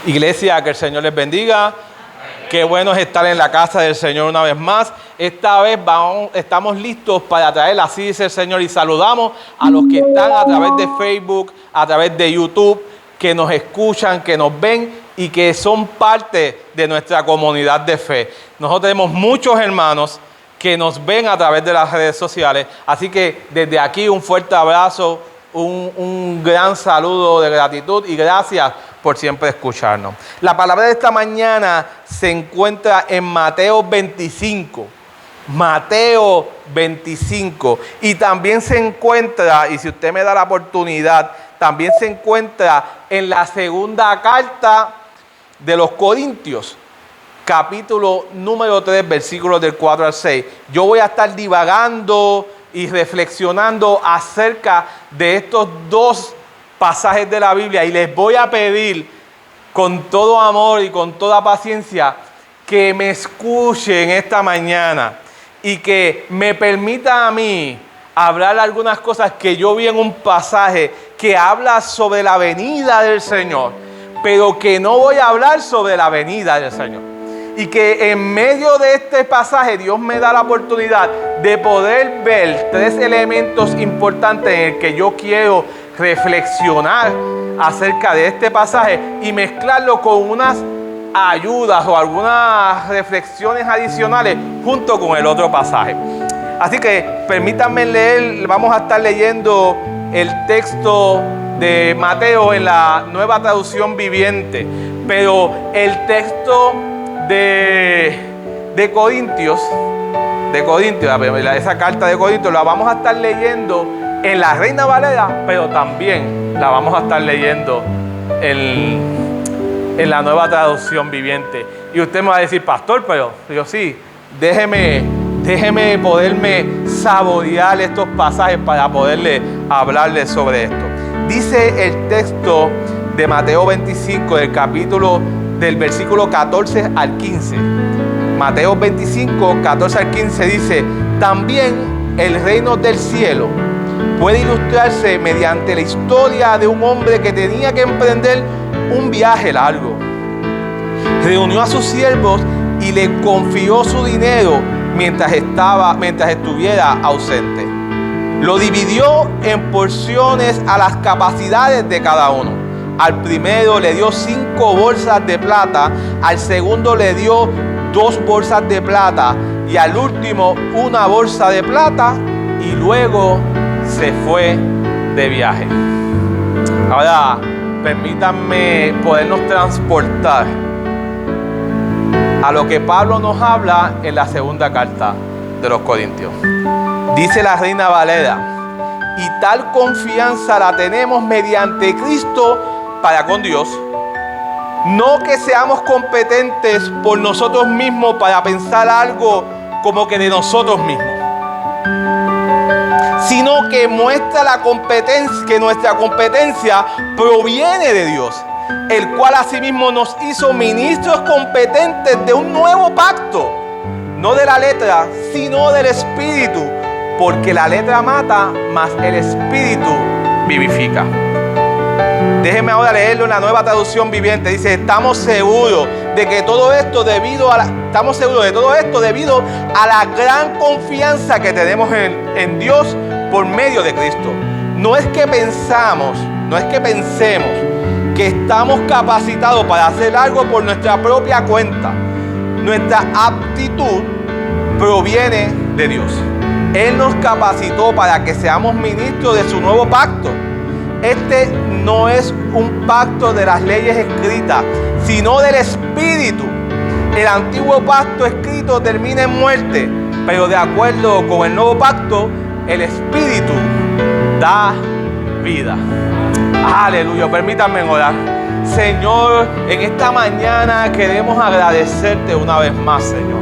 Iglesia, que el Señor les bendiga. Qué bueno es estar en la casa del Señor una vez más. Esta vez estamos listos para traer así dice el Señor, y saludamos a los que están a través de Facebook, a través de YouTube, que nos escuchan, que nos ven y que son parte de nuestra comunidad de fe. Nosotros tenemos muchos hermanos que nos ven a través de las redes sociales, así que desde aquí un fuerte abrazo, un gran saludo de gratitud y gracias por siempre escucharnos. La palabra de esta mañana se encuentra en Mateo 25. Mateo 25. Y también se encuentra, y si usted me da la oportunidad, también se encuentra en la segunda carta de los Corintios, capítulo número 3, versículos del 4 al 6. Yo voy a estar divagando y reflexionando acerca de estos dos pasajes de la Biblia, y les voy a pedir con todo amor y con toda paciencia que me escuchen esta mañana y que me permita a mí hablar algunas cosas que yo vi en un pasaje que habla sobre la venida del Señor, pero que no voy a hablar sobre la venida del Señor. Y que en medio de este pasaje Dios me da la oportunidad de poder ver tres elementos importantes en el que yo quiero reflexionar acerca de este pasaje y mezclarlo con unas ayudas o algunas reflexiones adicionales junto con el otro pasaje. Así que permítanme leer, vamos a estar leyendo el texto de Mateo en la Nueva Traducción Viviente, pero el texto de Corintios, esa carta de Corintios la vamos a estar leyendo en la Reina Valera, pero también la vamos a estar leyendo en la Nueva Traducción Viviente. Y usted me va a decir, pastor, pero yo sí, déjeme poderme saborear estos pasajes para poderle hablarle sobre esto. Dice el texto de Mateo 25, del versículo 14 al 15. Mateo 25, 14 al 15 dice: también el reino del cielo puede ilustrarse mediante la historia de un hombre que tenía que emprender un viaje largo. Reunió a sus siervos y le confió su dinero mientras estuviera ausente. Lo dividió en porciones a las capacidades de cada uno. Al primero le dio 5 bolsas de plata, al segundo le dio 2 bolsas de plata y al último 1 bolsa de plata, y luego se fue de viaje. Ahora, permítanme podernos transportar a lo que Pablo nos habla en la segunda carta de los Corintios. Dice la Reina Valera: y tal confianza la tenemos mediante Cristo para con Dios, no que seamos competentes por nosotros mismos para pensar algo como que de nosotros mismos, sino que muestra que nuestra competencia proviene de Dios, el cual asimismo nos hizo ministros competentes de un nuevo pacto, no de la letra, sino del Espíritu, porque la letra mata, mas el Espíritu vivifica. Déjenme ahora leerlo en la Nueva Traducción Viviente. Dice: estamos seguros de todo esto debido a la gran confianza que tenemos en Dios por medio de Cristo. No es que pensemos que estamos capacitados para hacer algo por nuestra propia cuenta. Nuestra aptitud proviene de Dios. Él nos capacitó para que seamos ministros de su nuevo pacto. Este no es un pacto de las leyes escritas, sino del Espíritu. El antiguo pacto escrito termina en muerte, pero de acuerdo con el nuevo pacto, el Espíritu da vida. Aleluya. Permítanme orar. Señor, en esta mañana queremos agradecerte una vez más, Señor.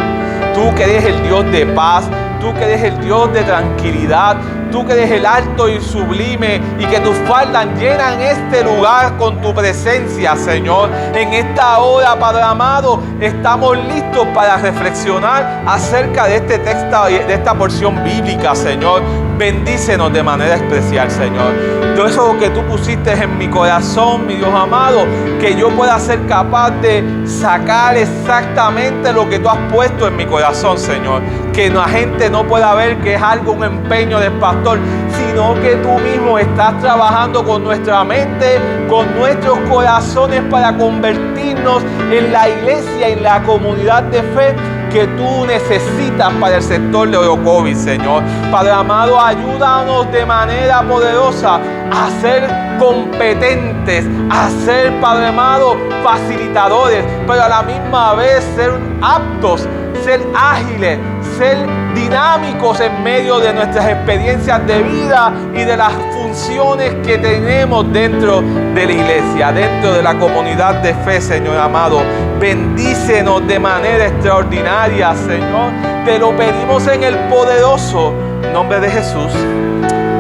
Tú que eres el Dios de paz, tú que eres el Dios de tranquilidad, tú que eres el alto y sublime y que tus faldas llenan este lugar con tu presencia, Señor. En esta hora, Padre amado, estamos listos para reflexionar acerca de este texto, de esta porción bíblica, Señor. Bendícenos de manera especial, Señor. Todo eso que tú pusiste en mi corazón, mi Dios amado, que yo pueda ser capaz de sacar exactamente lo que tú has puesto en mi corazón, Señor. Que la gente no pueda ver que es algo, un empeño del pastor, sino que tú mismo estás trabajando con nuestra mente, con nuestros corazones para convertirnos en la iglesia, en la comunidad de fe que tú necesitas para el sector de Orocovis, Señor. Padre amado, ayúdanos de manera poderosa a ser competentes, a ser, Padre amado, facilitadores, pero a la misma vez ser aptos, ser ágiles, ser dinámicos en medio de nuestras experiencias de vida y de las funciones que tenemos dentro de la iglesia, dentro de la comunidad de fe, Señor amado. Bendícenos de manera extraordinaria, Señor. Te lo pedimos en el poderoso nombre de Jesús.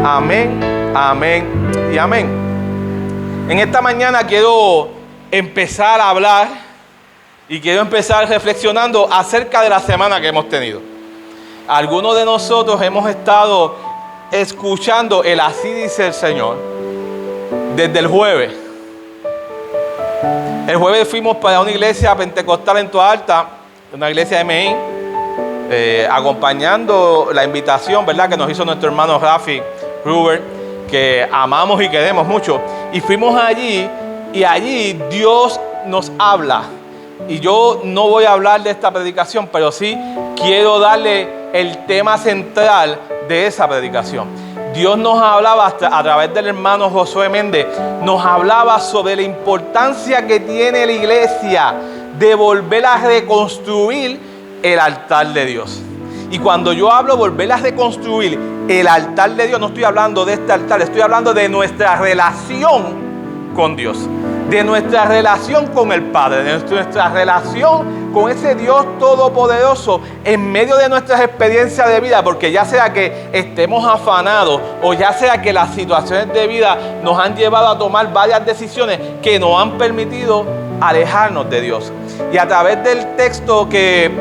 Amén, amén y amén. En esta mañana quiero empezar a hablar y quiero empezar reflexionando acerca de la semana que hemos tenido. Algunos de nosotros hemos estado escuchando el así dice el Señor desde el jueves. El jueves fuimos para una iglesia pentecostal en Toa Alta, una iglesia de Medellín, acompañando la invitación, ¿verdad?, que nos hizo nuestro hermano Rafi Ruber, que amamos y queremos mucho. Y fuimos allí y allí Dios nos habla. Y yo no voy a hablar de esta predicación, pero sí quiero darle el tema central de esa predicación. Dios nos hablaba a través del hermano Josué Méndez, nos hablaba sobre la importancia que tiene la iglesia de volver a reconstruir el altar de Dios. Y cuando yo hablo volver a reconstruir el altar de Dios, no estoy hablando de este altar, estoy hablando de nuestra relación con Dios, de nuestra relación con el Padre, de nuestra relación con ese Dios todopoderoso en medio de nuestras experiencias de vida, porque ya sea que estemos afanados o ya sea que las situaciones de vida nos han llevado a tomar varias decisiones que nos han permitido alejarnos de Dios. Y a través del texto que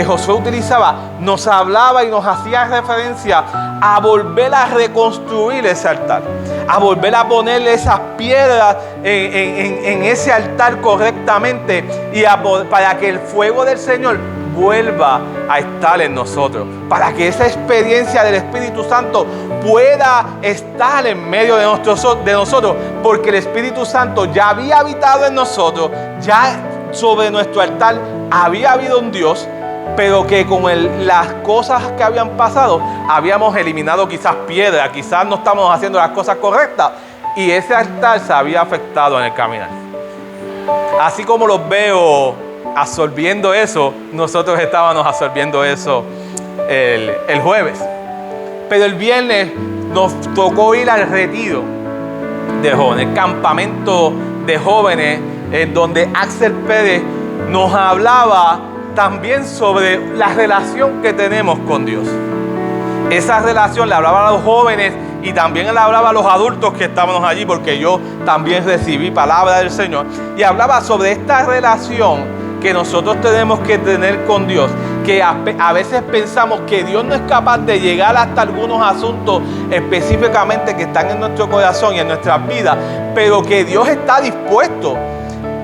Josué utilizaba, nos hablaba y nos hacía referencia a volver a reconstruir ese altar, a volver a ponerle esas piedras en ese altar correctamente y para que el fuego del Señor vuelva a estar en nosotros, para que esa experiencia del Espíritu Santo pueda estar en medio de nosotros, porque el Espíritu Santo ya había habitado en nosotros, ya sobre nuestro altar había habido un Dios, pero que con las cosas que habían pasado habíamos eliminado quizás piedras, quizás no estamos haciendo las cosas correctas y ese altar se había afectado en el caminar. Así como los veo absorbiendo eso, nosotros estábamos absorbiendo eso el jueves. Pero el viernes nos tocó ir al retiro de jóvenes, el campamento de jóvenes, en donde Axel Pérez nos hablaba también sobre la relación que tenemos con Dios. Esa relación le hablaba a los jóvenes y también le hablaba a los adultos que estábamos allí, porque yo también recibí palabra del Señor. Y hablaba sobre esta relación que nosotros tenemos que tener con Dios, que a veces pensamos que Dios no es capaz de llegar hasta algunos asuntos específicamente que están en nuestro corazón y en nuestras vidas, pero que Dios está dispuesto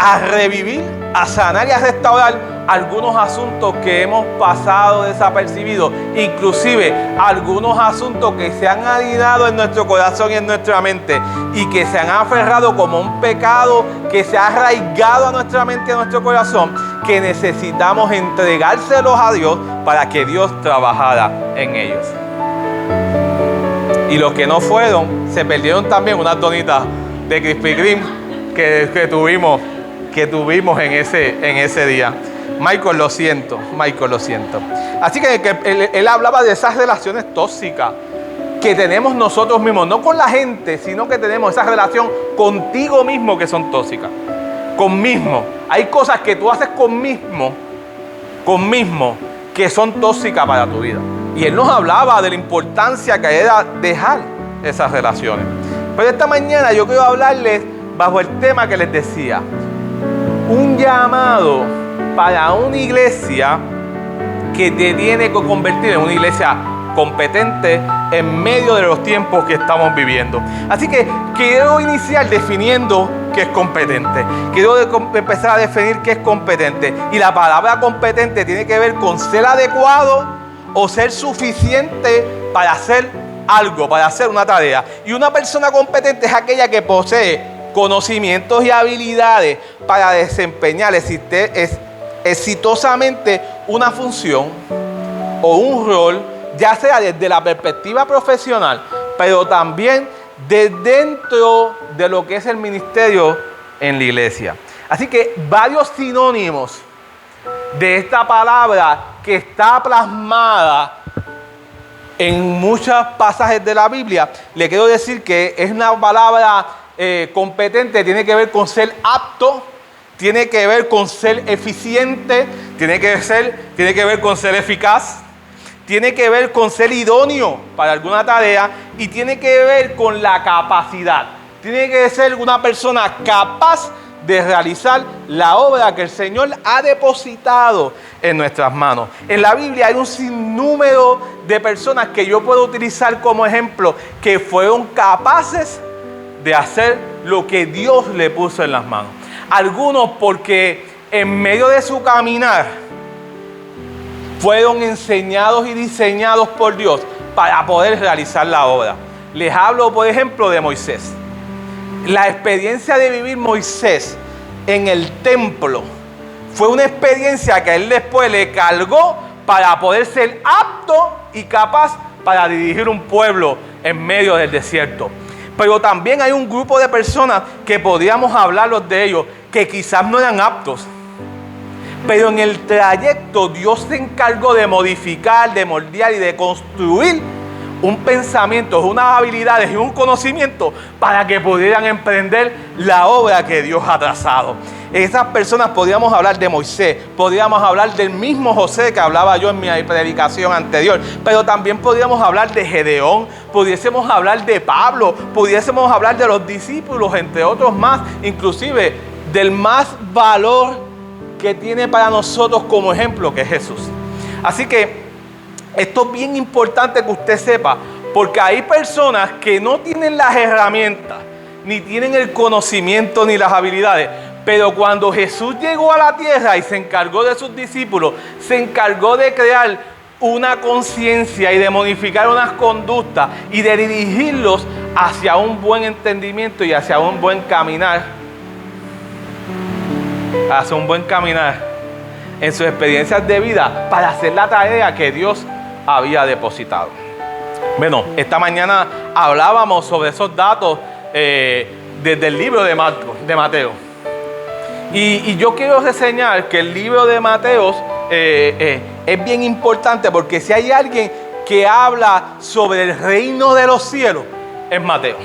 a revivir, a sanar y a restaurar algunos asuntos que hemos pasado desapercibidos, inclusive algunos asuntos que se han anidado en nuestro corazón y en nuestra mente y que se han aferrado como un pecado que se ha arraigado a nuestra mente y a nuestro corazón, que necesitamos entregárselos a Dios para que Dios trabajara en ellos. Y los que no fueron, se perdieron también unas donitas de Krispy Kreme que tuvimos en ese día. Michael, lo siento. Así que él hablaba de esas relaciones tóxicas que tenemos nosotros mismos, no con la gente, sino que tenemos esa relación contigo mismo que son tóxicas. Conmismo. Hay cosas que tú haces conmismo, que son tóxicas para tu vida. Y Él nos hablaba de la importancia que era dejar esas relaciones. Pero esta mañana yo quiero hablarles bajo el tema que les decía. Un llamado para una iglesia que te tiene que convertir en una iglesia competente en medio de los tiempos que estamos viviendo. Así que quiero iniciar definiendo qué es competente. Quiero empezar a definir qué es competente. Y la palabra competente tiene que ver con ser adecuado o ser suficiente para hacer algo, para hacer una tarea. Y una persona competente es aquella que posee conocimientos y habilidades para desempeñar exitosamente una función o un rol, ya sea desde la perspectiva profesional, pero también de dentro de lo que es el ministerio en la iglesia. Así que varios sinónimos de esta palabra que está plasmada en muchos pasajes de la Biblia, le quiero decir que es una palabra competente, tiene que ver con ser apto, tiene que ver con ser eficiente, tiene que ver con ser eficaz, tiene que ver con ser idóneo para alguna tarea y tiene que ver con la capacidad. Tiene que ser una persona capaz de realizar la obra que el Señor ha depositado en nuestras manos. En la Biblia hay un sinnúmero de personas que yo puedo utilizar como ejemplo que fueron capaces de hacer lo que Dios le puso en las manos. Algunos porque en medio de su caminar fueron enseñados y diseñados por Dios para poder realizar la obra. Les hablo, por ejemplo, de Moisés. La experiencia de vivir Moisés en el templo fue una experiencia que a él después le cargó para poder ser apto y capaz para dirigir un pueblo en medio del desierto. Pero también hay un grupo de personas que podríamos hablarlos de ellos, que quizás no eran aptos. Pero en el trayecto Dios se encargó de modificar, de moldear y de construir un pensamiento, unas habilidades y un conocimiento para que pudieran emprender la obra que Dios ha trazado. Esas personas podríamos hablar de Moisés, podríamos hablar del mismo José que hablaba yo en mi predicación anterior, pero también podríamos hablar de Gedeón, pudiésemos hablar de Pablo, pudiésemos hablar de los discípulos, entre otros más, inclusive del más valor que tiene para nosotros como ejemplo, que es Jesús. Así que esto es bien importante que usted sepa, porque hay personas que no tienen las herramientas, ni tienen el conocimiento ni las habilidades, pero cuando Jesús llegó a la tierra y se encargó de sus discípulos, se encargó de crear una conciencia y de modificar unas conductas y de dirigirlos hacia un buen entendimiento y hacia un buen caminar, en sus experiencias de vida para hacer la tarea que Dios había depositado. Bueno, esta mañana hablábamos sobre esos datos desde el libro de Mateo. Y yo quiero reseñar que el libro de Mateo es bien importante, porque si hay alguien que habla sobre el reino de los cielos, es Mateo.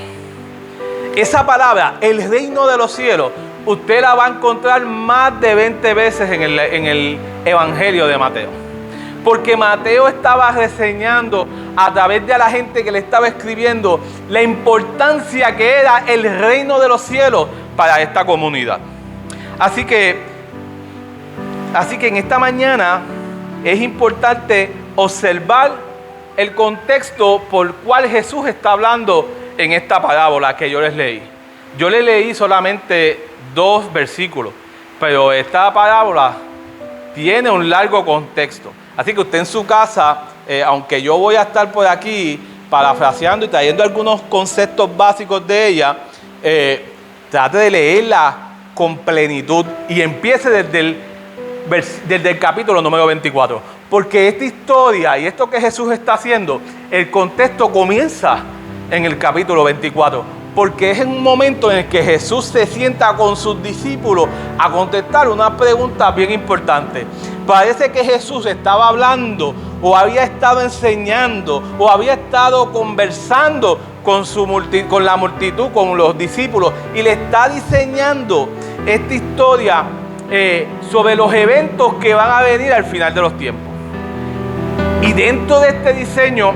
Esa palabra, el reino de los cielos, usted la va a encontrar más de 20 veces en el Evangelio de Mateo. Porque Mateo estaba reseñando a través de la gente que le estaba escribiendo la importancia que era el reino de los cielos para esta comunidad. Así que en esta mañana es importante observar el contexto por el cual Jesús está hablando en esta parábola que yo les leí. Yo les leí solamente 2 versículos, pero esta parábola tiene un largo contexto. Así que usted en su casa, aunque yo voy a estar por aquí parafraseando y trayendo algunos conceptos básicos de ella, trate de leerla con plenitud y empiece desde el capítulo número 24. Porque esta historia y esto que Jesús está haciendo, el contexto comienza en el capítulo 24. Porque es un momento en el que Jesús se sienta con sus discípulos a contestar una pregunta bien importante. Parece que Jesús estaba hablando o había estado enseñando o había estado conversando con la multitud, con los discípulos, y le está diseñando esta historia sobre los eventos que van a venir al final de los tiempos. Y dentro de este diseño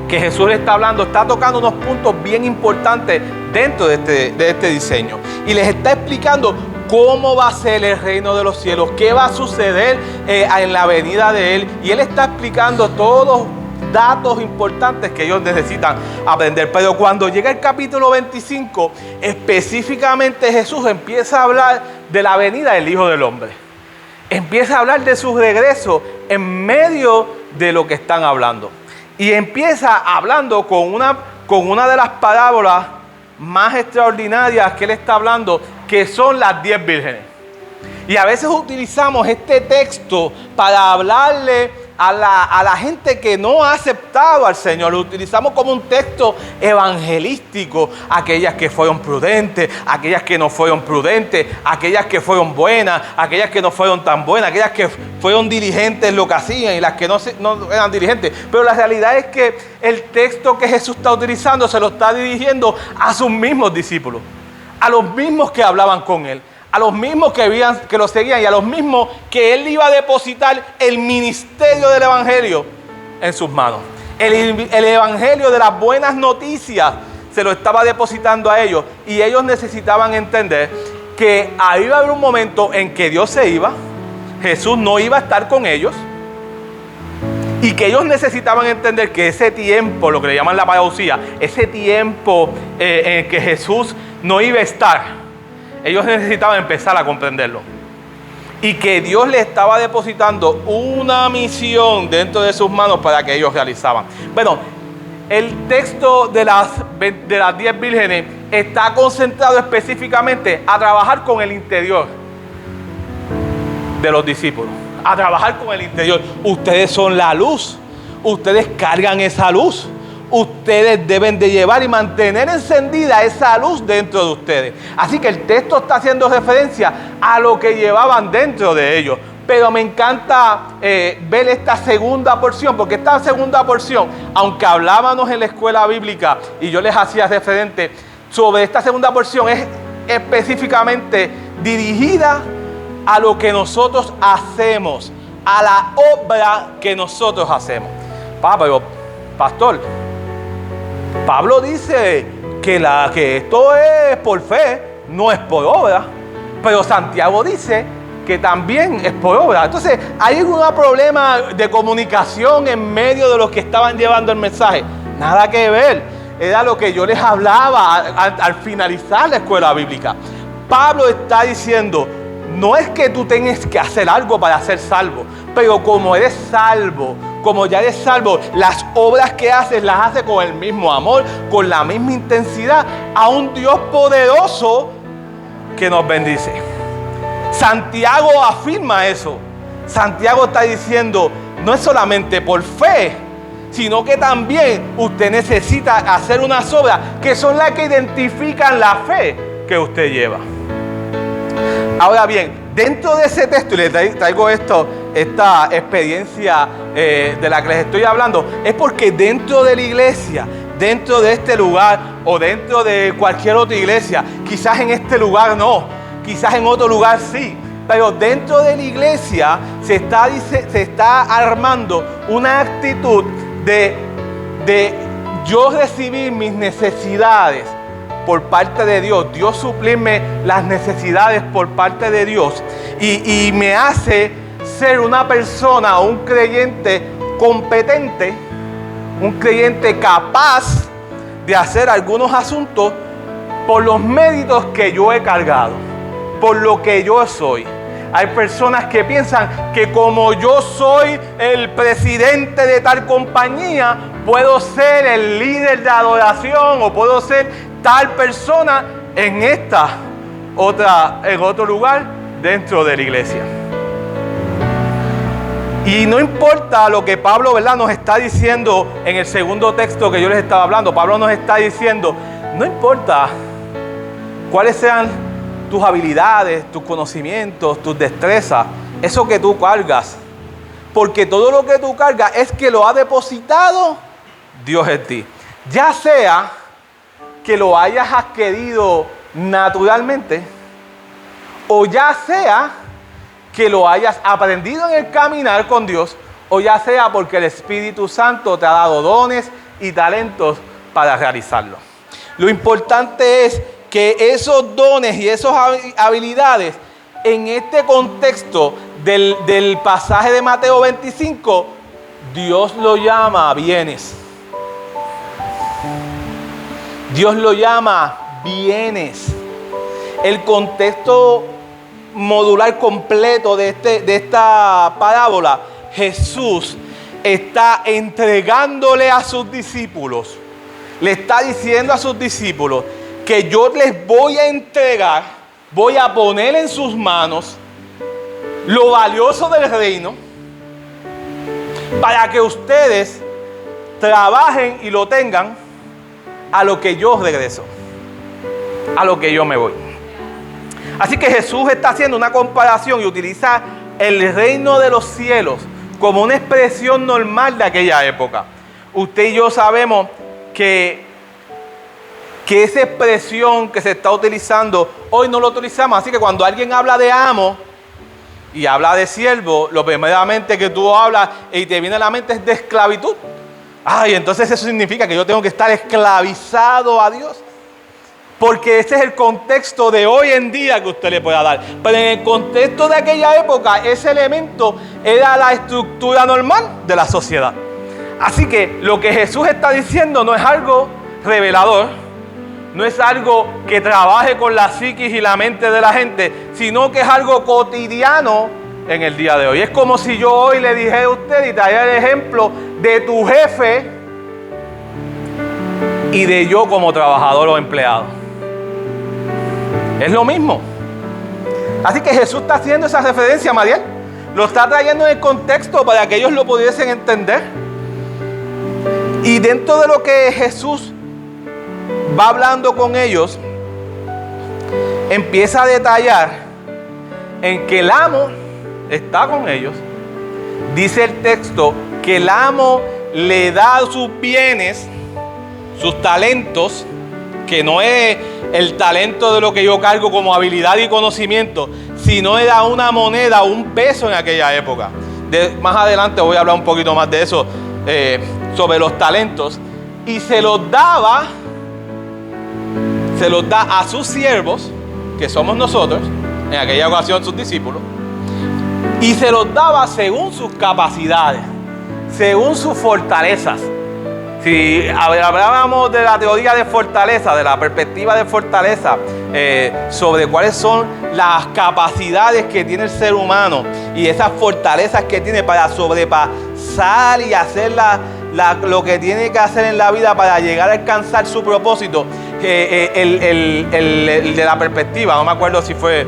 que Jesús le está hablando, está tocando unos puntos bien importantes dentro de este diseño. Y les está explicando cómo va a ser el reino de los cielos, qué va a suceder en la venida de Él. Y Él está explicando todos datos importantes que ellos necesitan aprender. Pero cuando llega el capítulo 25, específicamente Jesús empieza a hablar de la venida del Hijo del Hombre. Empieza a hablar de su regreso en medio de lo que están hablando. Y empieza hablando con una de las parábolas más extraordinarias que Él está hablando, que son las 10 vírgenes. Y a veces utilizamos este texto para hablarle a la gente que no ha aceptado al Señor. Lo utilizamos como un texto evangelístico. Aquellas que fueron prudentes, aquellas que no fueron prudentes, aquellas que fueron buenas, aquellas que no fueron tan buenas, aquellas que fueron diligentes en lo que hacían y las que no eran diligentes. Pero la realidad es que el texto que Jesús está utilizando se lo está dirigiendo a sus mismos discípulos, a los mismos que hablaban con Él, a los mismos que lo seguían y a los mismos que Él iba a depositar el ministerio del Evangelio en sus manos. El Evangelio de las buenas noticias se lo estaba depositando a ellos, y ellos necesitaban entender que ahí iba a haber un momento en que Dios se iba, Jesús no iba a estar con ellos, y que ellos necesitaban entender que ese tiempo, lo que le llaman la parousia, ese tiempo en que Jesús no iba a estar, ellos necesitaban empezar a comprenderlo. Y que Dios le estaba depositando una misión dentro de sus manos para que ellos realizaban. Bueno, el texto de las 10 vírgenes está concentrado específicamente a trabajar con el interior de los discípulos. A trabajar con el interior. Ustedes son la luz. Ustedes cargan esa luz. Ustedes deben de llevar y mantener encendida esa luz dentro de ustedes. Así que el texto está haciendo referencia a lo que llevaban dentro de ellos. Pero me encanta ver esta segunda porción, porque esta segunda porción, aunque hablábamos en la escuela bíblica y yo les hacía referente sobre esta segunda porción, es específicamente dirigida a lo que nosotros hacemos, a la obra que nosotros hacemos. Pero, pastor, Pablo dice que esto es por fe, no es por obra. Pero Santiago dice que también es por obra. Entonces, ¿hay algún problema de comunicación en medio de los que estaban llevando el mensaje? Nada que ver. Era lo que yo les hablaba al finalizar la escuela bíblica. Pablo está diciendo, no es que tú tengas que hacer algo para ser salvo, pero como eres salvo, como ya eres salvo, las obras que haces las haces con el mismo amor, con la misma intensidad, a un Dios poderoso que nos bendice. Santiago afirma eso. Santiago está diciendo, no es solamente por fe, sino que también usted necesita hacer unas obras que son las que identifican la fe que usted lleva. Ahora bien, dentro de ese texto, y les traigo esta experiencia de la que les estoy hablando, es porque dentro de la iglesia, dentro de este lugar o dentro de cualquier otra iglesia, quizás en este lugar no, quizás en otro lugar sí, pero dentro de la iglesia se está armando una actitud de yo recibir mis necesidades por parte de Dios, Dios suplirme las necesidades por parte de Dios, y me hace ser una persona, un creyente competente, un creyente capaz de hacer algunos asuntos por los méritos que yo he cargado, por lo que yo soy. Hay personas que piensan que como yo soy el presidente de tal compañía, puedo ser el líder de adoración o puedo ser tal persona en otro lugar dentro de la iglesia. Y no importa lo que Pablo, ¿verdad?, nos está diciendo en el segundo texto que yo les estaba hablando. Pablo nos está diciendo, no importa cuáles sean tus habilidades, tus conocimientos, tus destrezas, eso que tú cargas, porque todo lo que tú cargas es que lo ha depositado Dios en ti. Ya sea que lo hayas adquirido naturalmente, o ya sea que lo hayas aprendido en el caminar con Dios, o ya sea porque el Espíritu Santo te ha dado dones y talentos para realizarlo. Lo importante es que esos dones y esas habilidades, en este contexto del pasaje de Mateo 25, Dios lo llama bienes. Dios lo llama bienes. El contexto modular completo de esta parábola, Jesús está entregándole a sus discípulos, le está diciendo a sus discípulos que yo les voy a entregar, voy a poner en sus manos lo valioso del reino para que ustedes trabajen y lo tengan a lo que yo regreso, a lo que yo me voy. Así que Jesús está haciendo una comparación y utiliza el reino de los cielos como una expresión normal de aquella época. Usted y yo sabemos que esa expresión que se está utilizando hoy no lo utilizamos. Así que cuando alguien habla de amo y habla de siervo, lo primeramente que tú hablas y te viene a la mente es de esclavitud. Ay, entonces eso significa que yo tengo que estar esclavizado a Dios. Porque ese es el contexto de hoy en día que usted le pueda dar. Pero en el contexto de aquella época, ese elemento era la estructura normal de la sociedad. Así que lo que Jesús está diciendo no es algo revelador, no es algo que trabaje con la psiquis y la mente de la gente, sino que es algo cotidiano en el día de hoy. Es como si yo hoy le dijera a usted y traiga el ejemplo de tu jefe y de yo como trabajador o empleado. Es lo mismo. Así que Jesús está haciendo esa referencia, Mariel. Lo está trayendo en el contexto para que ellos lo pudiesen entender. Y dentro de lo que Jesús va hablando con ellos, empieza a detallar en que el amo está con ellos. Dice el texto que el amo le da sus bienes, sus talentos, que no es el talento de lo que yo cargo como habilidad y conocimiento, sino era una moneda, un peso en aquella época. Más adelante voy a hablar un poquito más de eso, sobre los talentos. Y se los da a sus siervos, que somos nosotros, en aquella ocasión sus discípulos, y se los daba según sus capacidades, según sus fortalezas. Si hablábamos de la teoría de fortaleza, de la perspectiva de fortaleza, sobre cuáles son las capacidades que tiene el ser humano y esas fortalezas que tiene para sobrepasar y hacer lo que tiene que hacer en la vida para llegar a alcanzar su propósito, el de la perspectiva, no me acuerdo si fue,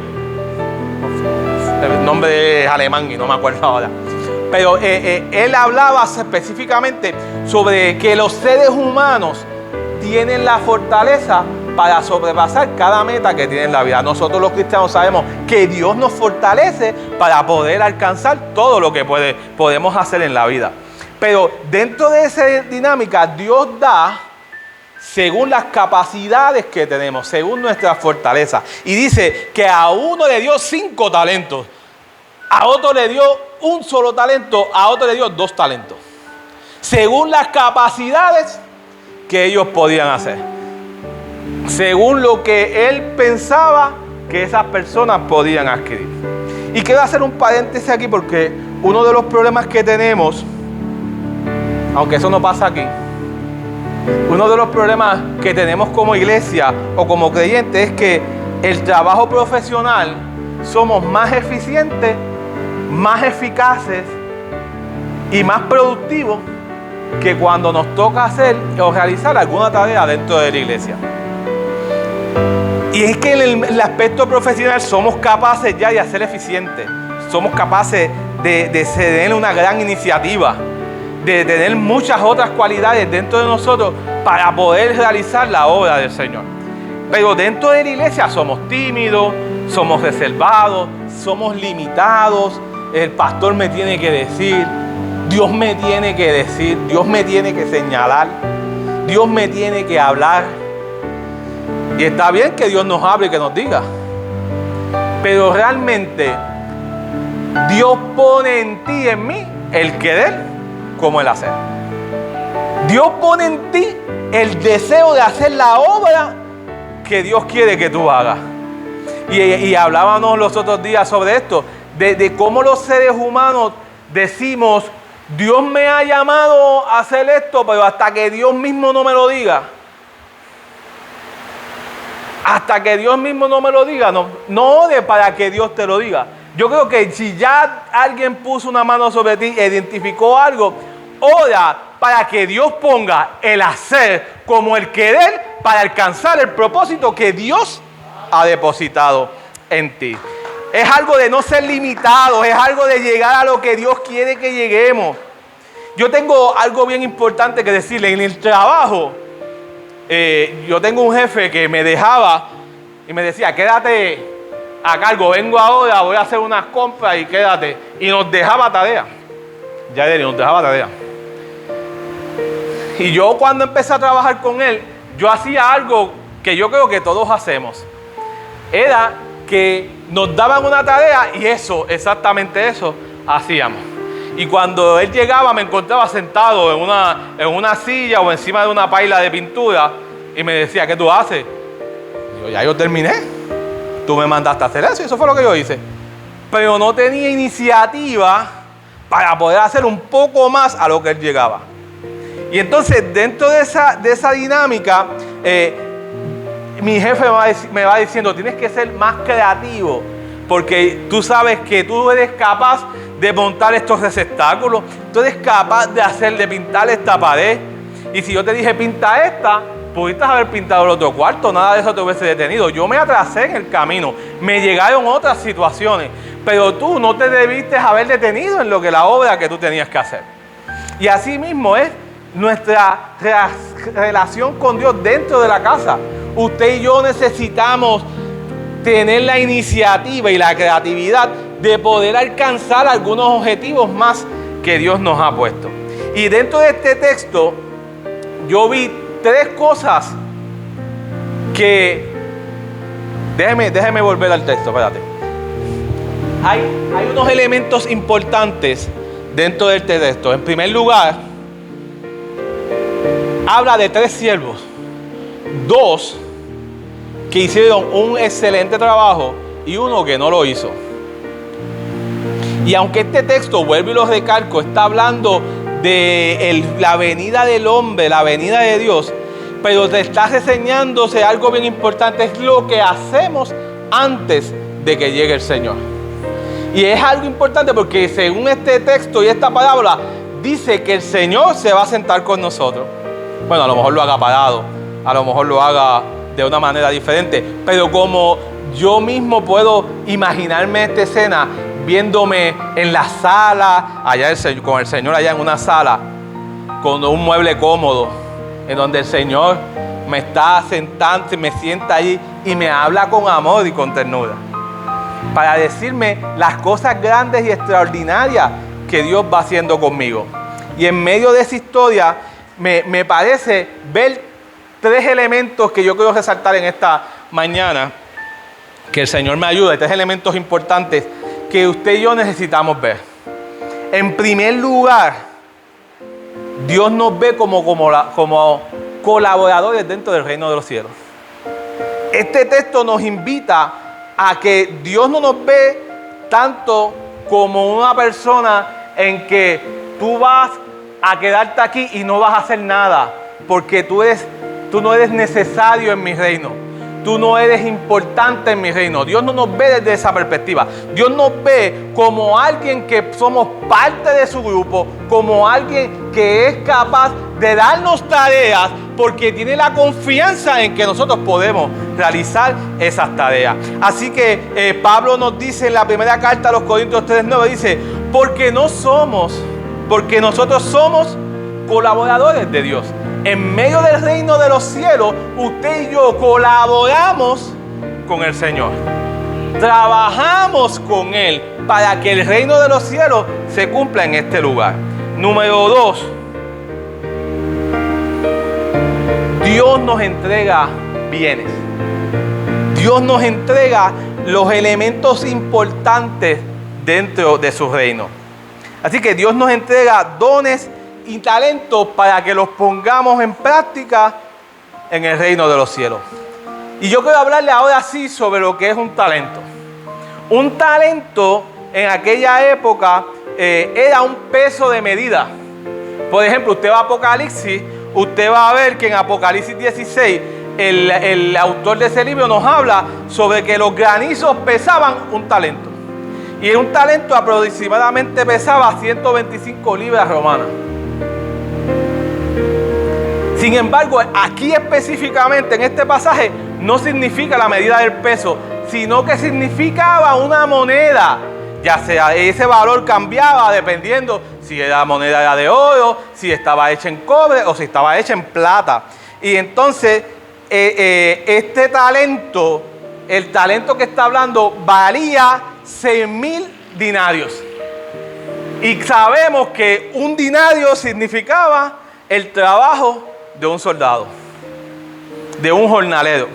el nombre es alemán y no me acuerdo ahora. Pero él hablaba específicamente sobre que los seres humanos tienen la fortaleza para sobrepasar cada meta que tienen en la vida. Nosotros los cristianos sabemos que Dios nos fortalece para poder alcanzar todo lo que podemos hacer en la vida. Pero dentro de esa dinámica, Dios da según las capacidades que tenemos, según nuestra fortaleza. Y dice que a uno le dio 5 talentos, a otro le dio un solo talento, a otro le dio 2 talentos. Según las capacidades que ellos podían hacer. Según lo que él pensaba que esas personas podían adquirir. Y quiero hacer un paréntesis aquí porque uno de los problemas que tenemos, aunque eso no pasa aquí, uno de los problemas que tenemos como iglesia o como creyentes es que el trabajo profesional somos más eficientes, más eficaces y más productivos que cuando nos toca hacer o realizar alguna tarea dentro de la iglesia. Y es que en el aspecto profesional somos capaces ya de ser eficientes, somos capaces de tener una gran iniciativa, de tener muchas otras cualidades dentro de nosotros para poder realizar la obra del Señor. Pero dentro de la iglesia somos tímidos, somos reservados, somos limitados. El pastor me tiene que decir, Dios me tiene que decir, Dios me tiene que señalar, Dios me tiene que hablar. Y está bien que Dios nos hable y que nos diga, pero realmente Dios pone en ti y en mí el querer como el hacer. Dios pone en ti el deseo de hacer la obra que Dios quiere que tú hagas. Y hablábamos los otros días sobre esto, de cómo los seres humanos decimos, Dios me ha llamado a hacer esto, pero hasta que Dios mismo no me lo diga. Hasta que Dios mismo no me lo diga, no ore para que Dios te lo diga. Yo creo que si ya alguien puso una mano sobre ti e identificó algo, ora para que Dios ponga el hacer como el querer para alcanzar el propósito que Dios ha depositado en ti. Es algo de no ser limitado, es algo de llegar a lo que Dios quiere que lleguemos. Yo tengo algo bien importante que decirle. En el trabajo, yo tengo un jefe que me dejaba y me decía, quédate a cargo, vengo ahora, voy a hacer unas compras y quédate. Y nos dejaba tarea. Nos dejaba tarea. Y yo cuando empecé a trabajar con él, yo hacía algo que yo creo que todos hacemos. Era que nos daban una tarea y exactamente eso, hacíamos. Y cuando él llegaba me encontraba sentado en una silla o encima de una paila de pintura y me decía, ¿qué tú haces? Y yo, ya yo terminé. Tú me mandaste a hacer eso y eso fue lo que yo hice. Pero no tenía iniciativa para poder hacer un poco más a lo que él llegaba. Y entonces dentro de esa dinámica, mi jefe me va diciendo, tienes que ser más creativo, porque tú sabes que tú eres capaz de montar estos receptáculos, tú eres capaz de pintar esta pared. Y si yo te dije pinta esta, pudiste haber pintado el otro cuarto, nada de eso te hubiese detenido. Yo me atrasé en el camino, me llegaron otras situaciones, pero tú no te debiste haber detenido en la obra que tú tenías que hacer. Y así mismo es nuestra relación con Dios dentro de la casa. Usted y yo necesitamos tener la iniciativa y la creatividad de poder alcanzar algunos objetivos más que Dios nos ha puesto. Y dentro de este texto yo vi 3 cosas que... Déjeme volver al texto, espérate. Hay unos elementos importantes dentro de este texto. En primer lugar, habla de 3 siervos. 2 que hicieron un excelente trabajo y 1 que no lo hizo. Y aunque este texto, vuelvo y lo recalco, está hablando de la venida del hombre, la venida de Dios, pero te está reseñándose algo bien importante, es lo que hacemos antes de que llegue el Señor. Y es algo importante porque según este texto y esta palabra, dice que el Señor se va a sentar con nosotros. Bueno, a lo mejor lo haga parado, a lo mejor lo haga de una manera diferente, pero como yo mismo puedo imaginarme esta escena, viéndome en la sala, con el Señor allá en una sala, con un mueble cómodo, en donde el Señor me está sentando, me sienta allí y me habla con amor y con ternura, para decirme las cosas grandes y extraordinarias que Dios va haciendo conmigo. Y en medio de esa historia, me parece ver 3 elementos que yo quiero resaltar en esta mañana, que el Señor me ayude, 3 elementos importantes que usted y yo necesitamos ver. En primer lugar, Dios nos ve como colaboradores dentro del reino de los cielos. Este texto nos invita a que Dios no nos ve tanto como una persona en que tú vas a quedarte aquí y no vas a hacer nada, porque tú no eres necesario en mi reino. Tú no eres importante en mi reino. Dios no nos ve desde esa perspectiva. Dios nos ve como alguien que somos parte de su grupo, como alguien que es capaz de darnos tareas porque tiene la confianza en que nosotros podemos realizar esas tareas. Así que Pablo nos dice en la primera carta a los Corintios 3:9, dice, porque nosotros somos colaboradores de Dios. En medio del reino de los cielos, usted y yo colaboramos con el Señor. Trabajamos con Él para que el reino de los cielos se cumpla en este lugar. Número 2. Dios nos entrega bienes. Dios nos entrega los elementos importantes dentro de su reino. Así que Dios nos entrega dones y talentos para que los pongamos en práctica en el reino de los cielos. Y yo quiero hablarle ahora sí sobre lo que es un talento. Un talento en aquella época era un peso de medida. Por ejemplo, usted va a Apocalipsis, usted va a ver que en Apocalipsis 16, el autor de ese libro nos habla sobre que los granizos pesaban un talento. Y un talento aproximadamente pesaba 125 libras romanas. Sin embargo, aquí específicamente en este pasaje no significa la medida del peso, sino que significaba una moneda. Ya sea ese valor cambiaba dependiendo si la moneda era de oro, si estaba hecha en cobre o si estaba hecha en plata. Y entonces este talento, el talento que está hablando, valía 6,000 dinarios. Y sabemos que un dinario significaba el trabajo de un soldado, de un jornalero.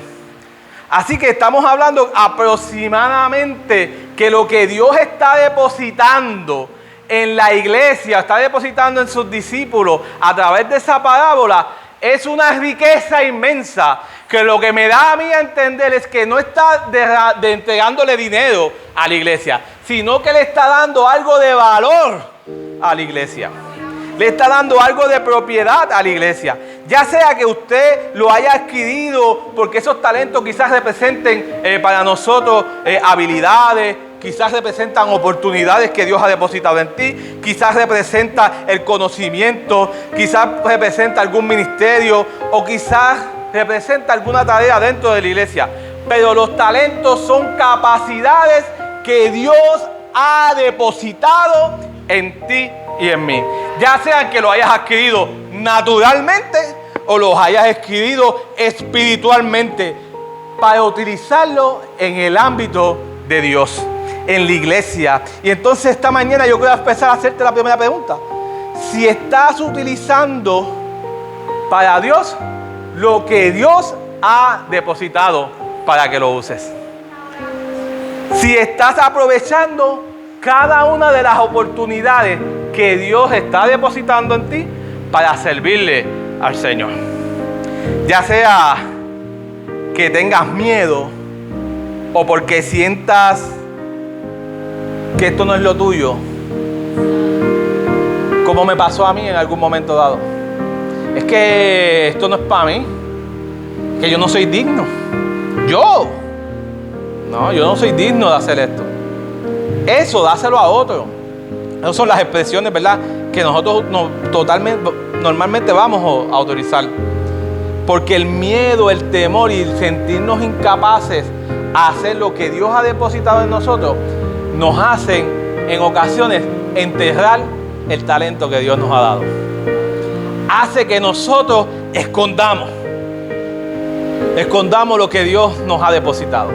Así que estamos hablando aproximadamente que lo que Dios está depositando en la iglesia, está depositando en sus discípulos a través de esa parábola, es una riqueza inmensa, que lo que me da a mí a entender es que no está entregándole dinero a la iglesia, sino que le está dando algo de valor a la iglesia. Le está dando algo de propiedad a la iglesia. Ya sea que usted lo haya adquirido porque esos talentos quizás representen para nosotros habilidades, quizás representan oportunidades que Dios ha depositado en ti, quizás representa el conocimiento, quizás representa algún ministerio o quizás representa alguna tarea dentro de la iglesia. Pero los talentos son capacidades que Dios ha depositado en ti y en mí. Ya sea que lo hayas adquirido naturalmente o los hayas adquirido espiritualmente para utilizarlo en el ámbito de Dios, en la iglesia. Y entonces esta mañana yo quiero empezar a hacerte la primera pregunta. Si estás utilizando para Dios lo que Dios ha depositado para que lo uses. Si estás aprovechando cada una de las oportunidades que Dios está depositando en ti para servirle al Señor. Ya sea que tengas miedo o porque sientas que esto no es lo tuyo, como me pasó a mí en algún momento dado. Es que esto no es para mí, que yo no soy digno. Yo no soy digno de hacer esto. Eso, dáselo a otro. Esas son las expresiones, ¿verdad?, que nosotros normalmente vamos a autorizar. Porque el miedo, el temor y el sentirnos incapaces a hacer lo que Dios ha depositado en nosotros, nos hacen en ocasiones enterrar el talento que Dios nos ha dado. Hace que nosotros escondamos lo que Dios nos ha depositado.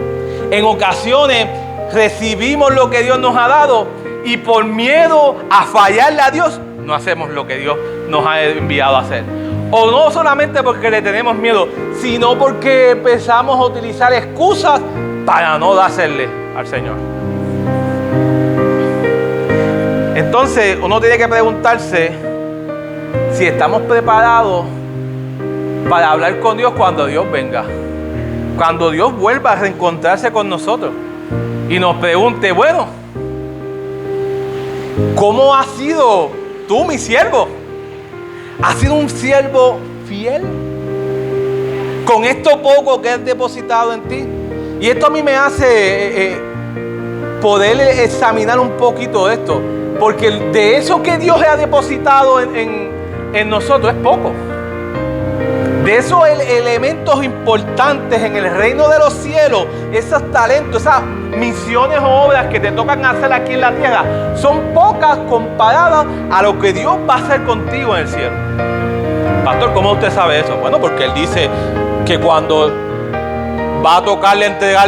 En ocasiones recibimos lo que Dios nos ha dado y por miedo a fallarle a Dios no hacemos lo que Dios nos ha enviado a hacer. O no solamente porque le tenemos miedo, sino porque empezamos a utilizar excusas para no dársele al Señor. Entonces uno tiene que preguntarse si estamos preparados para hablar con Dios cuando Dios venga, cuando Dios vuelva a reencontrarse con nosotros y nos pregunte, bueno, ¿cómo has sido tú, mi siervo? ¿Has sido un siervo fiel con esto poco que has depositado en ti? Y esto a mí me hace poder examinar un poquito esto, porque de eso que Dios ha depositado en nosotros es poco. De esos elementos importantes en el reino de los cielos, esos talentos, esas misiones o obras que te tocan hacer aquí en la tierra, son pocas comparadas a lo que Dios va a hacer contigo en el cielo. Pastor, ¿cómo usted sabe eso? Bueno, porque Él dice que cuando va a tocarle entregar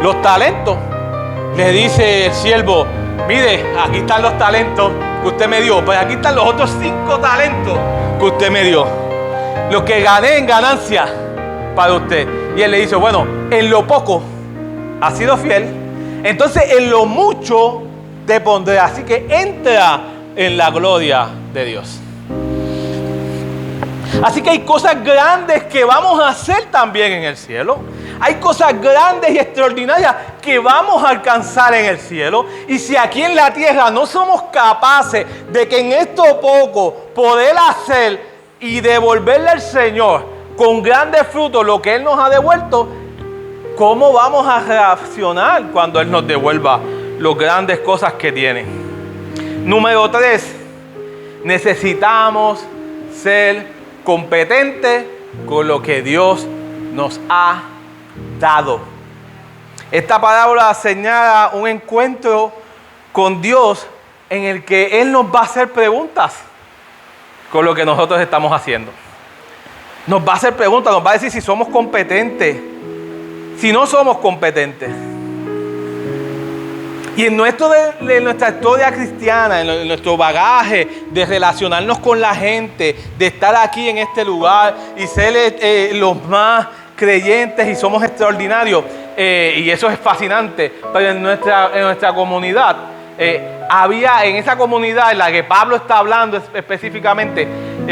los talentos, le dice el siervo, mire, aquí están los talentos que usted me dio, pues aquí están los otros 5 talentos que usted me dio. Lo que gané en ganancia para usted. Y Él le dice, bueno, en lo poco has sido fiel, entonces en lo mucho te pondré. Así que entra en la gloria de Dios. Así que hay cosas grandes que vamos a hacer también en el cielo. Hay cosas grandes y extraordinarias que vamos a alcanzar en el cielo. Y si aquí en la tierra no somos capaces de que en esto poco poder hacer y devolverle al Señor con grandes frutos lo que Él nos ha devuelto, ¿cómo vamos a reaccionar cuando Él nos devuelva las grandes cosas que tiene? Número 3, necesitamos ser competentes con lo que Dios nos ha dado. Esta parábola señala un encuentro con Dios en el que Él nos va a hacer preguntas con lo que nosotros estamos haciendo. Nos va a hacer preguntas, nos va a decir si somos competentes, si no somos competentes. Y en nuestra historia cristiana, en nuestro bagaje de relacionarnos con la gente, de estar aquí en este lugar y ser los más creyentes y somos extraordinarios, y eso es fascinante, pero en nuestra comunidad, había en esa comunidad en la que Pablo está hablando específicamente,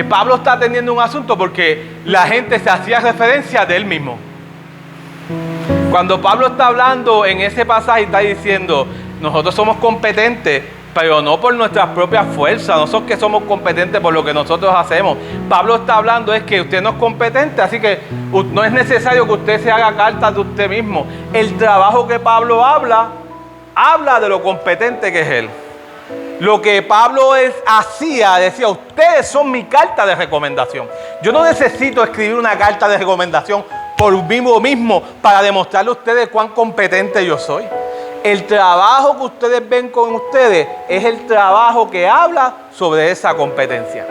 Pablo está teniendo un asunto porque la gente se hacía referencia de él mismo. Cuando Pablo está hablando en ese pasaje, está diciendo: nosotros somos competentes, pero no por nuestras propias fuerzas, no somos que somos competentes por lo que nosotros hacemos. Pablo está hablando es que usted no es competente, así que no es necesario que usted se haga cartas de usted mismo. El trabajo que Pablo habla de lo competente que es él. Lo que Pablo decía, ustedes son mi carta de recomendación. Yo no necesito escribir una carta de recomendación por mí mismo para demostrarle a ustedes cuán competente yo soy. El trabajo que ustedes ven con ustedes es el trabajo que habla sobre esa competencia.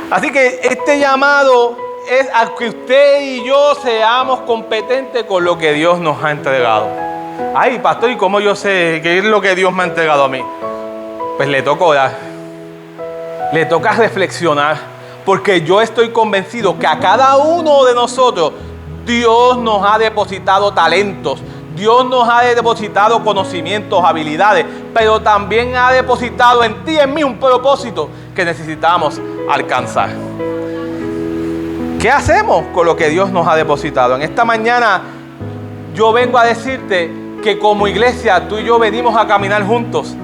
Así que este llamado es a que usted y yo seamos competentes con lo que Dios nos ha entregado. Ay, pastor, ¿y cómo yo sé qué es lo que Dios me ha entregado a mí? Pues le toca orar, le toca reflexionar, porque yo estoy convencido que a cada uno de nosotros Dios nos ha depositado talentos, Dios nos ha depositado conocimientos, habilidades, pero también ha depositado en ti y en mí un propósito que necesitamos alcanzar. ¿Qué hacemos con lo que Dios nos ha depositado? En esta mañana yo vengo a decirte que como iglesia tú y yo venimos a caminar juntos,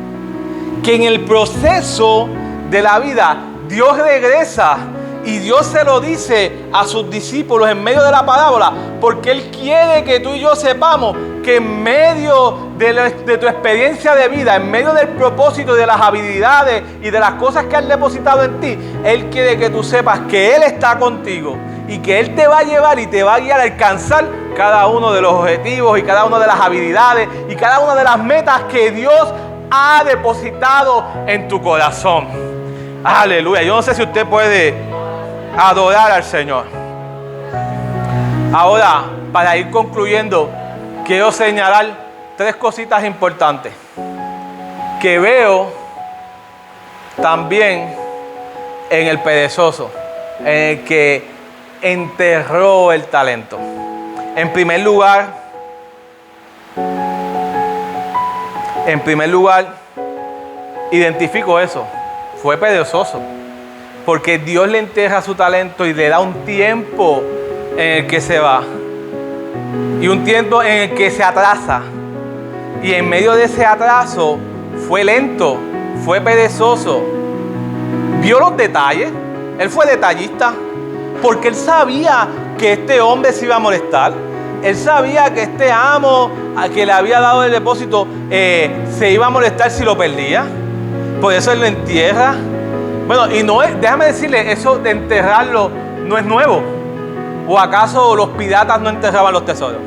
que en el proceso de la vida Dios regresa y Dios se lo dice a sus discípulos en medio de la parábola, porque Él quiere que tú y yo sepamos que en medio de tu experiencia de vida, en medio del propósito, de las habilidades y de las cosas que Él ha depositado en ti, Él quiere que tú sepas que Él está contigo y que Él te va a llevar y te va a guiar a alcanzar cada uno de los objetivos y cada una de las habilidades y cada una de las metas que Dios ha depositado en tu corazón. Aleluya. Yo no sé si usted puede adorar al Señor. Ahora, para ir concluyendo, quiero señalar 3 cositas importantes que veo también en el perezoso, en el que enterró el talento. En primer lugar, identifico eso. Fue perezoso, porque Dios le enterra su talento y le da un tiempo en el que se va y un tiempo en el que se atrasa, y en medio de ese atraso fue lento, fue perezoso, vio los detalles, él fue detallista, porque él sabía que este hombre se iba a molestar, él sabía que este amo al que le había dado el depósito se iba a molestar si lo perdía, por eso él lo entierra. Bueno, y no es, déjame decirle, eso de enterrarlo no es nuevo. ¿O acaso los piratas no enterraban los tesoros?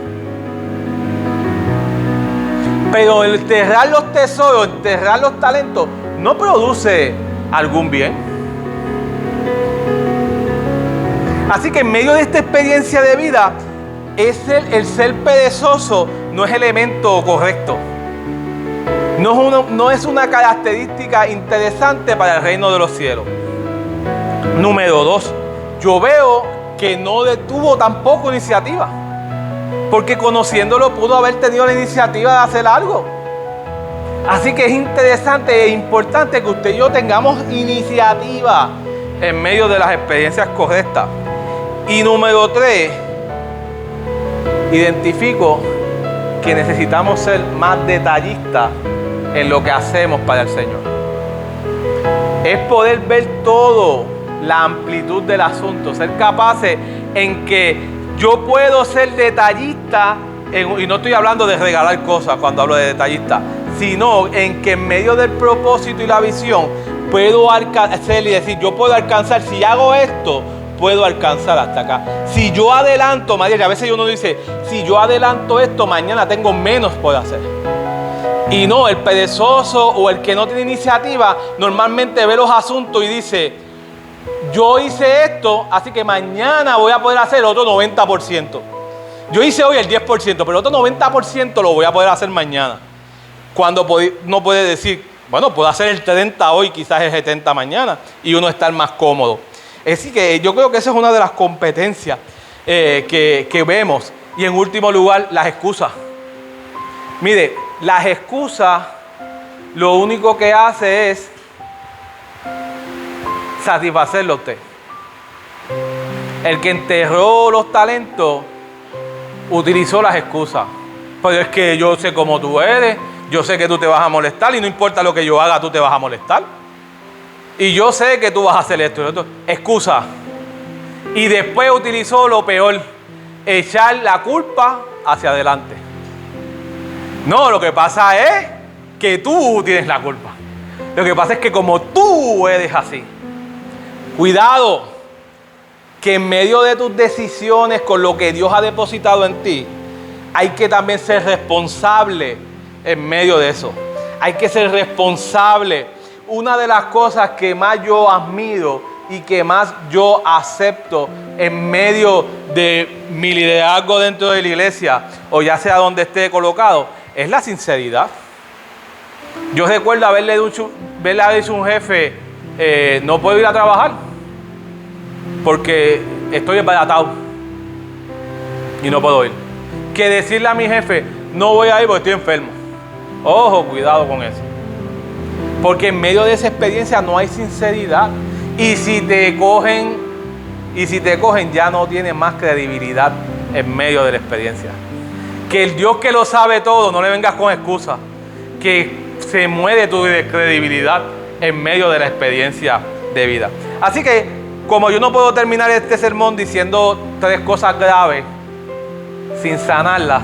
Pero el enterrar los tesoros, enterrar los talentos, no produce algún bien. Así que en medio de esta experiencia de vida, el ser perezoso no es elemento correcto. No es una característica interesante para el reino de los cielos. Número 2, yo veo que no tuvo tampoco iniciativa, porque conociéndolo pudo haber tenido la iniciativa de hacer algo. Así que es interesante e importante que usted y yo tengamos iniciativa en medio de las experiencias correctas. Y número 3, identifico que necesitamos ser más detallistas en lo que hacemos para el Señor. Es poder ver todo, la amplitud del asunto, ser capaces en que yo puedo ser detallista, y no estoy hablando de regalar cosas cuando hablo de detallista, sino en que en medio del propósito y la visión puedo hacer y decir, yo puedo alcanzar, si hago esto, puedo alcanzar hasta acá. Si yo adelanto, María, a veces uno dice, si yo adelanto esto, mañana tengo menos por hacer. Y no, el perezoso o el que no tiene iniciativa, normalmente ve los asuntos y dice, yo hice esto, así que mañana voy a poder hacer otro 90%. Yo hice hoy el 10%, pero el otro 90% lo voy a poder hacer mañana. Cuando no puede decir, bueno, puedo hacer el 30 hoy, quizás el 70 mañana, y uno estar más cómodo. Así que yo creo que esa es una de las competencias que vemos. Y en último lugar, las excusas. Mire, las excusas lo único que hace es satisfacerlo a usted. El que enterró los talentos utilizó las excusas. Pero es que yo sé cómo tú eres, yo sé que tú te vas a molestar y no importa lo que yo haga, tú te vas a molestar. Y yo sé que tú vas a hacer esto y esto. Excusa. Y después utilizó lo peor, echar la culpa hacia adelante. No, lo que pasa es que tú tienes la culpa. Lo que pasa es que como tú eres así. Cuidado, que en medio de tus decisiones con lo que Dios ha depositado en ti, hay que también ser responsable en medio de eso. Hay que ser responsable. Una de las cosas que más yo admiro y que más yo acepto en medio de mi liderazgo dentro de la iglesia, o ya sea donde esté colocado, es la sinceridad. Yo recuerdo haberle dicho a un jefe, no puedo ir a trabajar porque estoy embaratado y no puedo ir. Que decirle a mi jefe, no voy a ir porque estoy enfermo. Ojo, cuidado con eso. Porque en medio de esa experiencia no hay sinceridad. Y si te cogen ya no tienes más credibilidad en medio de la experiencia. Que el Dios que lo sabe todo, no le vengas con excusas. Que se muere tu credibilidad en medio de la experiencia de vida. Así que, como yo no puedo terminar este sermón diciendo 3 cosas graves sin sanarlas,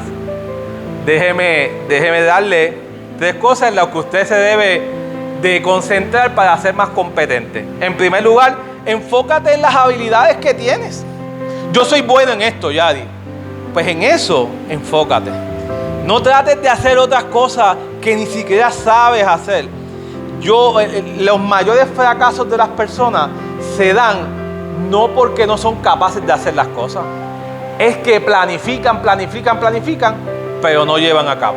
déjeme darle 3 cosas en las que usted se debe de concentrar para ser más competente. En primer lugar, enfócate en las habilidades que tienes. Yo soy bueno en esto, Yadi. Pues en eso, enfócate. No trates de hacer otras cosas que ni siquiera sabes hacer. Los mayores fracasos de las personas se dan no porque no son capaces de hacer las cosas. Es que planifican, pero no llevan a cabo.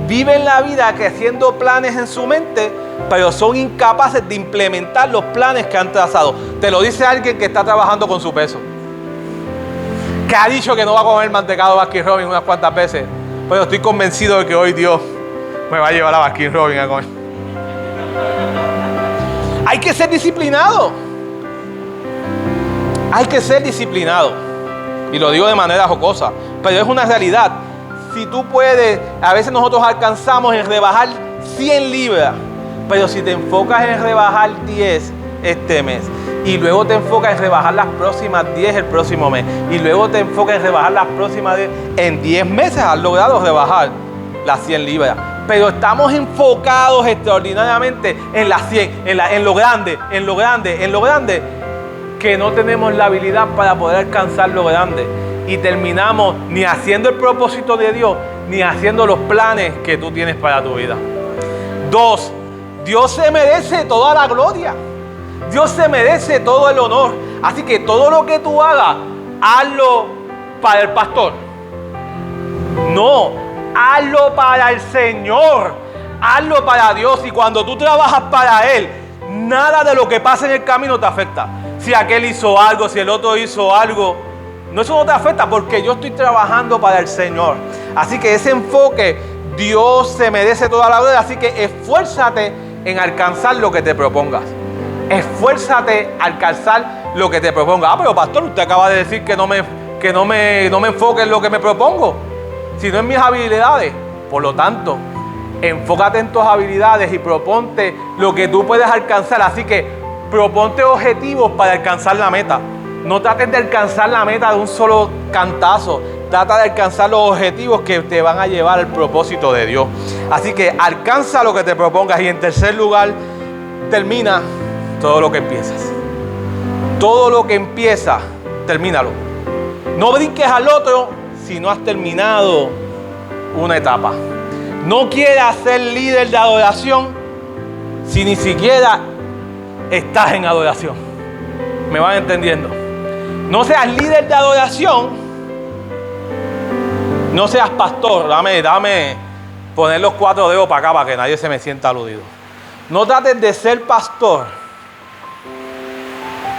Viven la vida creciendo planes en su mente, pero son incapaces de implementar los planes que han trazado. Te lo dice alguien que está trabajando con su peso, que ha dicho que no va a comer mantecado Baskin Robbins unas cuantas veces, pero estoy convencido de que hoy Dios me va a llevar a Baskin Robbins a comer. Hay que ser disciplinado. Hay que ser disciplinado. Y lo digo de manera jocosa, pero es una realidad. Si tú puedes, a veces nosotros alcanzamos en rebajar 100 libras, pero si te enfocas en rebajar 10 este mes, y luego te enfocas en rebajar las próximas 10 el próximo mes, y luego te enfocas en rebajar las próximas 10, en 10 meses has logrado rebajar las 100 libras. Pero estamos enfocados extraordinariamente en las 100, en lo grande, que no tenemos la habilidad para poder alcanzar lo grande. Y terminamos ni haciendo el propósito de Dios, ni haciendo los planes que tú tienes para tu vida. 2, Dios se merece toda la gloria. Dios se merece todo el honor. Así que todo lo que tú hagas, hazlo para el pastor. No, hazlo para el Señor. Hazlo para Dios. Y cuando tú trabajas para Él, nada de lo que pasa en el camino te afecta. Si aquel hizo algo, si el otro hizo algo, eso no te afecta porque yo estoy trabajando para el Señor. Así que ese enfoque Dios se merece toda la gloria, así que esfuérzate en alcanzar lo que te propongas. Esfuérzate a alcanzar lo que te propongas. Pero pastor, usted acaba de decir que no me enfoque en lo que me propongo, sino en mis habilidades. Por lo tanto, enfócate en tus habilidades y proponte lo que tú puedes alcanzar. Así que proponte objetivos para alcanzar la meta. No trates de alcanzar la meta de un solo cantazo. Trata de alcanzar los objetivos que te van a llevar al propósito de Dios. Así que alcanza lo que te propongas. Y en tercer lugar, termina todo lo que empiezas. Todo lo que empiezas, termínalo. No brinques al otro si no has terminado una etapa. No quieras ser líder de adoración si ni siquiera estás en adoración. ¿Me van entendiendo? No seas líder de adoración. No seas pastor. Dame poner los 4 dedos para acá para que nadie se me sienta aludido. No trates de ser pastor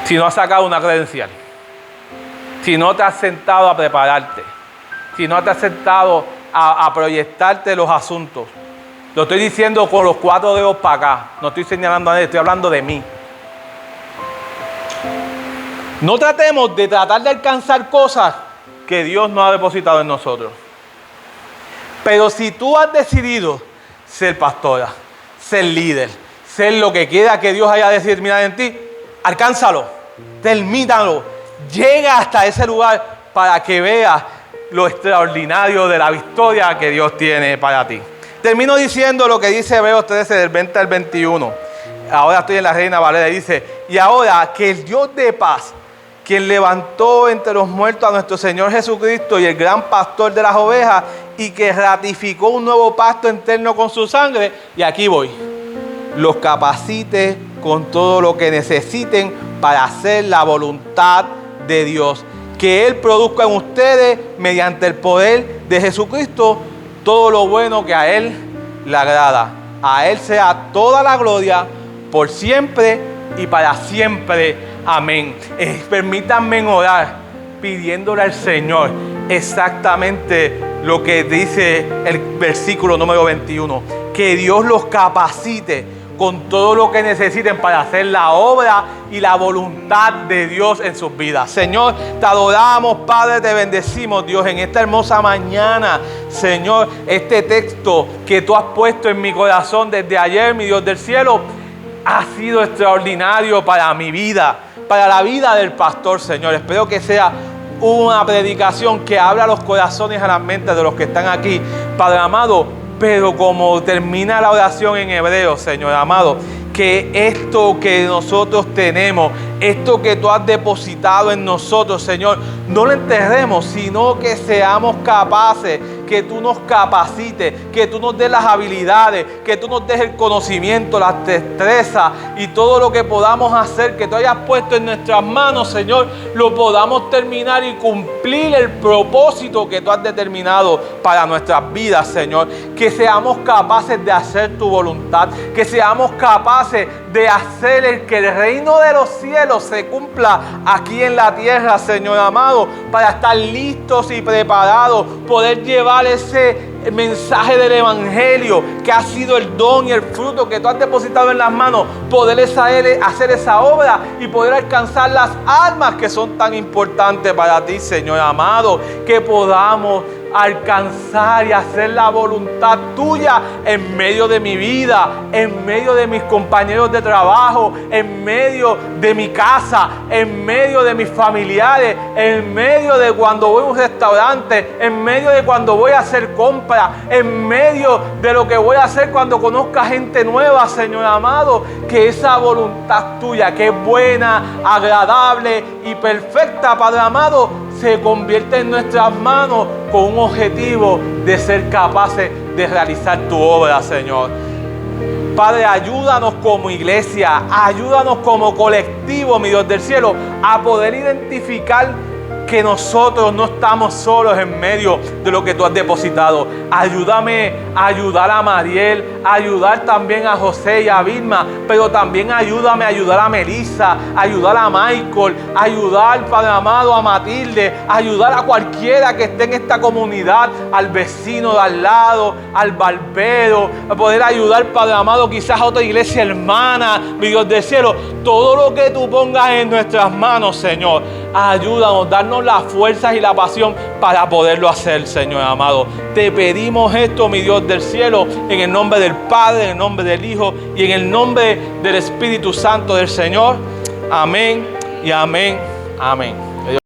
si no has sacado una credencial. Si no te has sentado a prepararte. Si no te has sentado a proyectarte los asuntos. Lo estoy diciendo con los 4 dedos para acá. No estoy señalando a nadie, estoy hablando de mí. No tratemos de tratar de alcanzar cosas que Dios no ha depositado en nosotros. Pero si tú has decidido ser pastora, ser líder, ser lo que quiera que Dios haya determinado en ti, alcánzalo, termínalo, llega hasta ese lugar para que veas lo extraordinario de la victoria que Dios tiene para ti. Termino diciendo lo que dice Hebreos 13 del 20 al 21. Ahora estoy en la Reina Valera y dice: y ahora que el Dios de paz, quien levantó entre los muertos a nuestro Señor Jesucristo y el gran pastor de las ovejas, y que ratificó un nuevo pacto eterno con su sangre, y aquí voy, los capacite con todo lo que necesiten para hacer la voluntad de Dios, que Él produzca en ustedes mediante el poder de Jesucristo todo lo bueno que a Él le agrada. A Él sea toda la gloria por siempre y para siempre. Amén. Permítanme orar pidiéndole al Señor exactamente lo que dice el versículo número 21. Que Dios los capacite con todo lo que necesiten para hacer la obra y la voluntad de Dios en sus vidas. Señor, te adoramos, Padre, te bendecimos, Dios, en esta hermosa mañana. Señor, este texto que tú has puesto en mi corazón desde ayer, mi Dios del cielo, ha sido extraordinario para mi vida, para la vida del pastor, Señor. Espero que sea una predicación que abra los corazones y las mentes de los que están aquí, Padre amado. Pero como termina la oración en Hebreos, Señor amado, que esto que nosotros tenemos, esto que tú has depositado en nosotros, Señor, no lo enterremos, sino que seamos capaces, que tú nos capacites, que tú nos des las habilidades, que tú nos des el conocimiento, las destrezas y todo lo que podamos hacer, que tú hayas puesto en nuestras manos, Señor, lo podamos terminar y cumplir el propósito que tú has determinado para nuestras vidas, Señor. Que seamos capaces de hacer tu voluntad, que seamos capaces de hacer que el reino de los cielos se cumpla aquí en la tierra, Señor amado, para estar listos y preparados, poder llevar ese mensaje del evangelio que ha sido el don y el fruto que tú has depositado en las manos, poder hacer esa obra y poder alcanzar las almas que son tan importantes para ti, Señor amado. Que podamos alcanzar y hacer la voluntad tuya en medio de mi vida, en medio de mis compañeros de trabajo, en medio de mi casa, en medio de mis familiares, en medio de cuando voy a un restaurante, en medio de cuando voy a hacer compras, en medio de lo que voy a hacer cuando conozca gente nueva, Señor amado. Que esa voluntad tuya, que es buena, agradable y perfecta, Padre amado, se convierte en nuestras manos con un objetivo de ser capaces de realizar tu obra, Señor. Padre, ayúdanos como iglesia, ayúdanos como colectivo, mi Dios del cielo, a poder identificar que nosotros no estamos solos en medio de lo que tú has depositado. Ayúdame a ayudar a Mariel, a ayudar también a José y a Vilma, pero también ayúdame a ayudar a Melissa, a ayudar a Michael, a ayudar, Padre amado, a Matilde, a ayudar a cualquiera que esté en esta comunidad, al vecino de al lado, al barbero, a poder ayudar, Padre amado, quizás a otra iglesia hermana, mi Dios del cielo. Todo lo que tú pongas en nuestras manos, Señor, ayúdanos, darnos las fuerzas y la pasión para poderlo hacer, Señor amado. Te pedimos esto, mi Dios del cielo, en el nombre del Padre, en el nombre del Hijo y en el nombre del Espíritu Santo del Señor. Amén y amén. Amén.